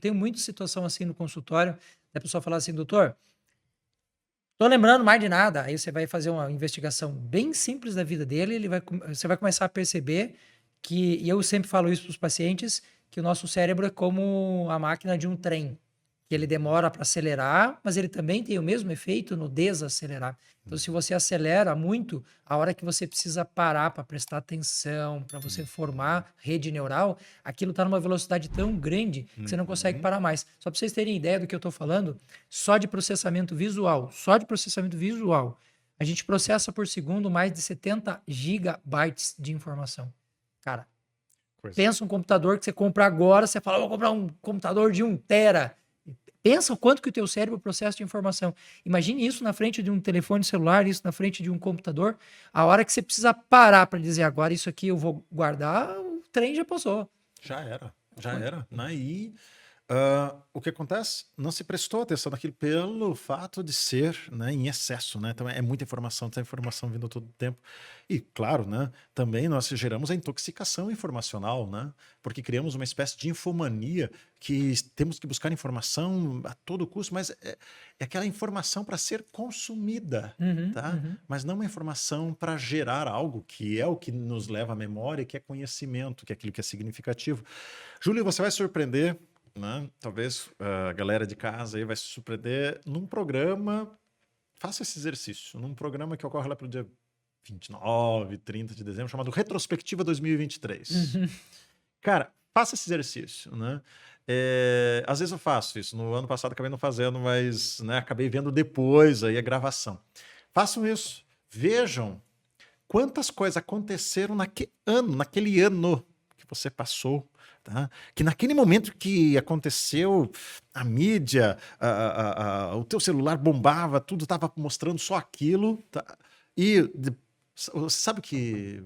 Tenho muita situação assim no consultório, da pessoa falar assim: "Doutor, tô lembrando mais de nada". Aí você vai fazer uma investigação bem simples da vida dele, você vai começar a perceber que, e eu sempre falo isso para os pacientes, que o nosso cérebro é como a máquina de um trem, que ele demora para acelerar, mas ele também tem o mesmo efeito no desacelerar. Então, se você acelera muito, a hora que você precisa parar para prestar atenção, para você formar rede neural, aquilo está numa velocidade tão grande que você não consegue parar mais. Só para vocês terem ideia do que eu estou falando, só de processamento visual, a gente processa por segundo mais de 70 gigabytes de informação. Cara, Coisa. pensa um computador que você compra agora, você fala: vou comprar um computador de 1 tera. Pensa o quanto que o teu cérebro processa de informação. Imagine isso na frente de um telefone celular, isso na frente de um computador. A hora que você precisa parar para dizer agora isso aqui eu vou guardar, o trem já passou. Já era, né? E o que acontece? Não se prestou atenção naquilo pelo fato de ser, né, em excesso, né? Então é muita informação vindo todo o tempo. E, claro, né, também nós geramos a intoxicação informacional, né? Porque criamos uma espécie de infomania que temos que buscar informação a todo custo, mas é aquela informação para ser consumida, tá? Mas não uma informação para gerar algo que é o que nos leva à memória, que é conhecimento, que é aquilo que é significativo. Júlio, você vai surpreender, né? Talvez a galera de casa aí vai se surpreender num programa. Faça esse exercício, num programa que ocorre lá para o dia 29, 30 de dezembro, chamado Retrospectiva 2023. Cara, faça esse exercício, né? Às vezes eu faço isso. No ano passado acabei não fazendo, mas, né, acabei vendo depois aí a gravação. Façam isso. Vejam quantas coisas aconteceram naquele ano que você passou, tá? Que naquele momento que aconteceu, a mídia, o teu celular bombava, tudo estava mostrando só aquilo, tá? Você sabe o que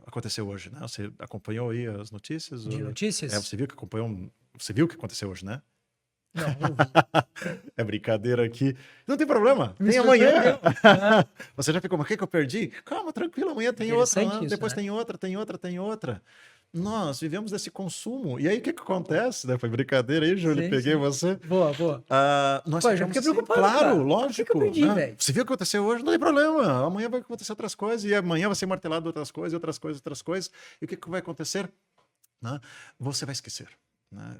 aconteceu hoje, né? Você acompanhou aí as notícias? De notícias? Você viu que acompanhou? Você viu o que aconteceu hoje, né? Não, não vi. É brincadeira aqui. Não tem problema, Me tem amanhã. surpreendeu. Ah, Você já ficou, mas o que eu perdi? Calma, tranquilo, amanhã tem outra, interessante né? isso, Depois né? tem outra, tem outra, tem outra. Nós vivemos desse consumo. E aí o que acontece? Né? Foi brincadeira aí, Júlio, Sim, peguei sim. você. Boa, boa. Nós Pô, eu já ficamos fiquei assim, preocupado, claro, cara. O que eu lógico, perdi, né? velho? Você viu o que aconteceu hoje? Não tem problema. Amanhã vai acontecer outras coisas, e amanhã vai ser martelado outras coisas, outras coisas, outras coisas. E o que vai acontecer? Né? Você vai esquecer. Né?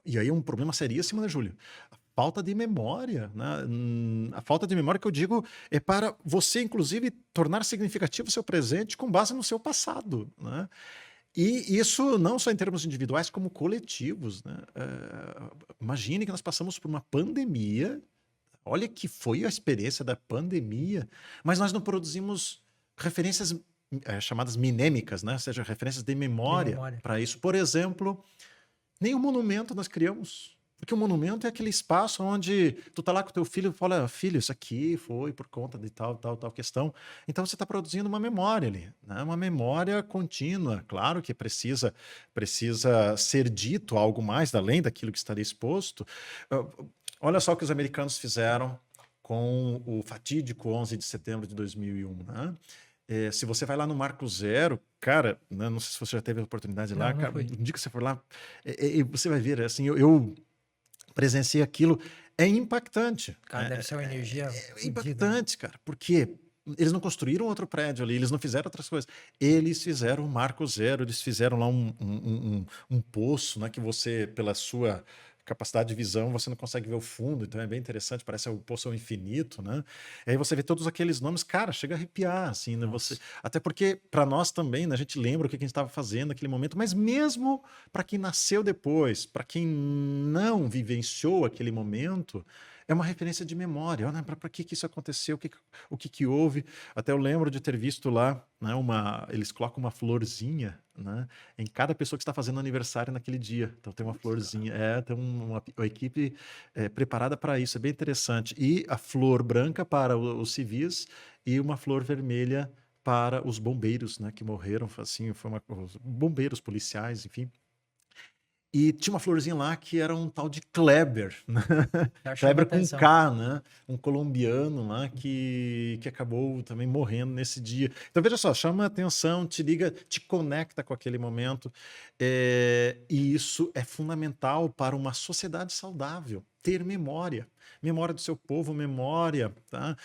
E aí é um problema seríssimo, né, Júlio? A falta de memória. Né? A falta de memória que eu digo é para você, inclusive, tornar significativo o seu presente com base no seu passado. Né? E isso não só em termos individuais, como coletivos. Né? Imagine que nós passamos por uma pandemia. Olha que foi a experiência da pandemia, mas nós não produzimos referências chamadas minêmicas, né? Ou seja, referências de De memória memória. para isso. Por exemplo, nenhum monumento nós criamos. Porque o monumento é aquele espaço onde tu tá lá com teu filho e fala: filho, isso aqui foi por conta de tal questão. Então você está produzindo uma memória ali, né? Uma memória contínua. Claro que precisa ser dito algo mais além daquilo que estaria exposto. Olha só o que os americanos fizeram com o fatídico 11 de setembro de 2001, né? Se você vai lá no Marco Zero, cara, né, não sei se você já teve a oportunidade lá, Não, não cara, fui. um dia que você for lá, você vai ver, assim, eu presenciei aquilo, é impactante. Cara, deve ser uma energia É fodida, né? impactante, cara, porque eles não construíram outro prédio ali, eles não fizeram outras coisas. Eles fizeram o Marco Zero, eles fizeram lá um poço, né, que você, pela sua capacidade de visão, você não consegue ver o fundo, então é bem interessante, parece que o poço é o infinito, né? E aí você vê todos aqueles nomes, cara, chega a arrepiar, assim, né? Nossa. Até porque, para nós também, né, a gente lembra o que a gente estava fazendo naquele momento, mas mesmo para quem nasceu depois, para quem não vivenciou aquele momento, é uma referência de memória. Olha, para que isso aconteceu? O que houve? Até eu lembro de ter visto lá, né, eles colocam uma florzinha, né, em cada pessoa que está fazendo aniversário naquele dia. Então tem uma florzinha, tem uma equipe preparada para isso, é bem interessante. E a flor branca para os civis e uma flor vermelha para os bombeiros, né, que morreram, assim, os bombeiros policiais, enfim. E tinha uma florzinha lá que era um tal de Kleber, né? Já chama Kleber com atenção. K, né? Um colombiano lá que acabou também morrendo nesse dia. Então, veja só, chama a atenção, te liga, te conecta com aquele momento. E isso é fundamental para uma sociedade saudável, ter memória. Memória do seu povo, memória, tá?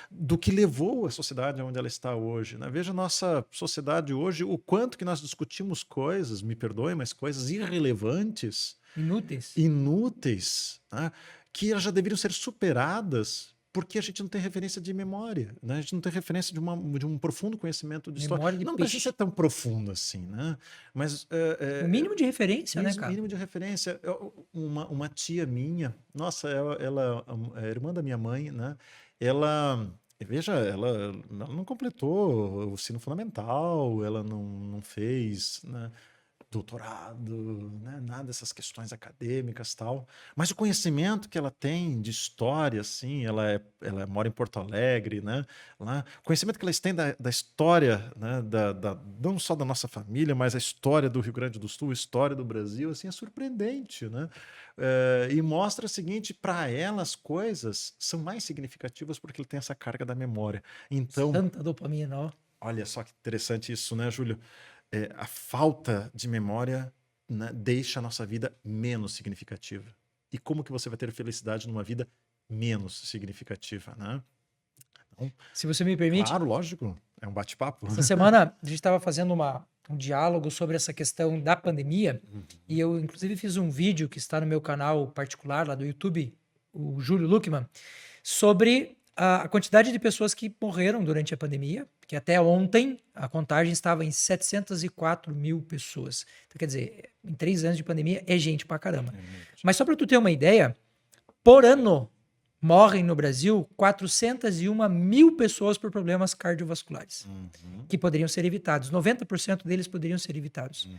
Do que levou a sociedade onde ela está hoje, né? Veja a nossa sociedade hoje, o quanto que nós discutimos coisas, me perdoe, mas coisas irrelevantes, Inúteis. inúteis, tá? Que elas já deveriam ser superadas porque a gente não tem referência de memória, né? A gente não tem referência de um profundo conhecimento de história. Memória de Não peixe. precisa ser tão profundo assim, né? Mas O mínimo de referência, né, mesmo cara? mínimo de referência. Uma tia minha, nossa, ela é irmã da minha mãe, né? Ela, veja, ela não completou o ensino fundamental, ela não fez, né, doutorado, né, nada dessas questões acadêmicas tal. Mas o conhecimento que ela tem de história, assim, ela mora em Porto Alegre, né? Lá, o conhecimento que eles têm da história, né, não só da nossa família, mas a história do Rio Grande do Sul, a história do Brasil, assim, é surpreendente, né? E mostra o seguinte, para ela as coisas são mais significativas porque ele tem essa carga da memória. Então, Tanta dopamina, ó. olha só que interessante isso, né, Júlio? A falta de memória, né, deixa a nossa vida menos significativa. E como que você vai ter felicidade numa vida menos significativa, né? Então, Se você me permite, claro, lógico, é um bate-papo. essa semana a gente estava fazendo um diálogo sobre essa questão da pandemia e eu, inclusive, fiz um vídeo que está no meu canal particular lá do YouTube, o Júlio Luckman, sobre a quantidade de pessoas que morreram durante a pandemia, que até ontem a contagem estava em 704 mil pessoas. Então, quer dizer, em 3 anos de pandemia é gente pra caramba. Mas só para tu ter uma ideia, por ano morrem no Brasil 401 mil pessoas por problemas cardiovasculares, que poderiam ser evitados. 90% deles poderiam ser evitados.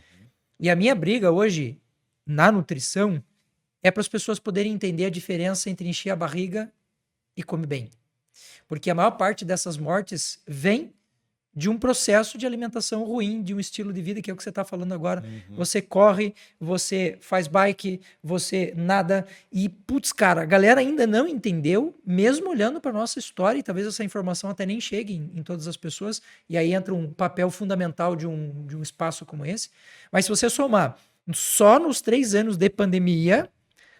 E a minha briga hoje na nutrição é para as pessoas poderem entender a diferença entre encher a barriga e comer bem. Porque a maior parte dessas mortes vem de um processo de alimentação ruim, de um estilo de vida, que é o que você está falando agora. Você corre, você faz bike, você nada. E, putz, cara, a galera ainda não entendeu, mesmo olhando para nossa história, e talvez essa informação até nem chegue em todas as pessoas, e aí entra um papel fundamental de um espaço como esse. Mas se você somar, só nos 3 anos de pandemia,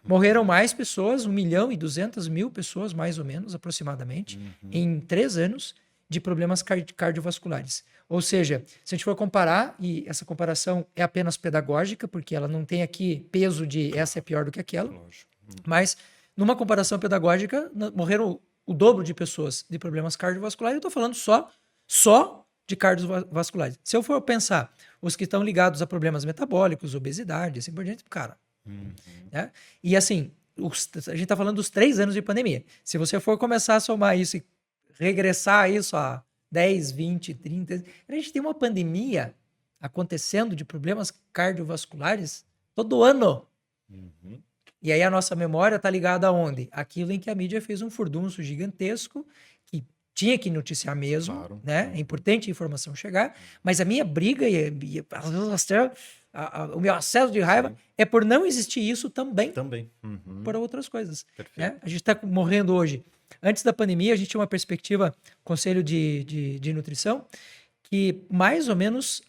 morreram mais pessoas, 1.200.000 pessoas, mais ou menos, aproximadamente, em 3 anos, de problemas cardiovasculares. Ou seja, se a gente for comparar, e essa comparação é apenas pedagógica, porque ela não tem aqui peso de essa é pior do que aquela, mas numa comparação pedagógica, morreram o dobro de pessoas de problemas cardiovasculares, eu estou falando só de cardiovasculares. Se eu for pensar, os que estão ligados a problemas metabólicos, obesidade, assim por diante, cara. Né? E assim, a gente está falando dos 3 anos de pandemia. Se você for começar a somar isso e regressar isso a 10, 20, 30... A gente tem uma pandemia acontecendo de problemas cardiovasculares todo ano. E aí a nossa memória está ligada aonde? Aquilo em que a mídia fez um furdunço gigantesco, que tinha que noticiar mesmo, Claro. né? É importante a informação chegar, mas a minha briga o meu acesso de raiva é por não existir isso também. Para outras coisas. Né? A gente está morrendo hoje. Antes da pandemia, a gente tinha uma perspectiva, Conselho de Nutrição, que mais ou menos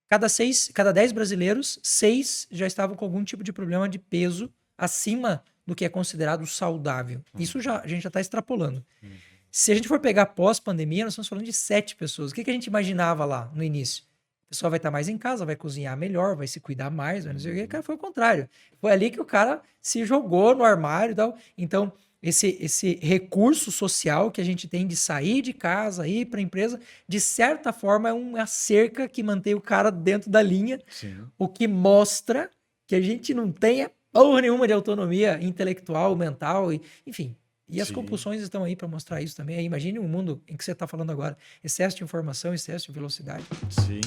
cada 10 brasileiros, 6 já estavam com algum tipo de problema de peso acima do que é considerado saudável. Isso a gente já está extrapolando. Se a gente for pegar pós-pandemia, nós estamos falando de 7 pessoas. O que a gente imaginava lá no início? A pessoa vai estar mais em casa, vai cozinhar melhor, vai se cuidar mais, vai não sei o quê. Cara, foi o contrário. Foi ali que o cara se jogou no armário e tal. Então, esse recurso social que a gente tem de sair de casa, ir para a empresa, de certa forma é uma cerca que mantém o cara dentro da linha, o que mostra que a gente não tem porra nenhuma de autonomia intelectual, mental, enfim. E as compulsões estão aí para mostrar isso também. Aí, imagine um mundo em que você está falando agora. Excesso de informação, excesso de velocidade. Sim.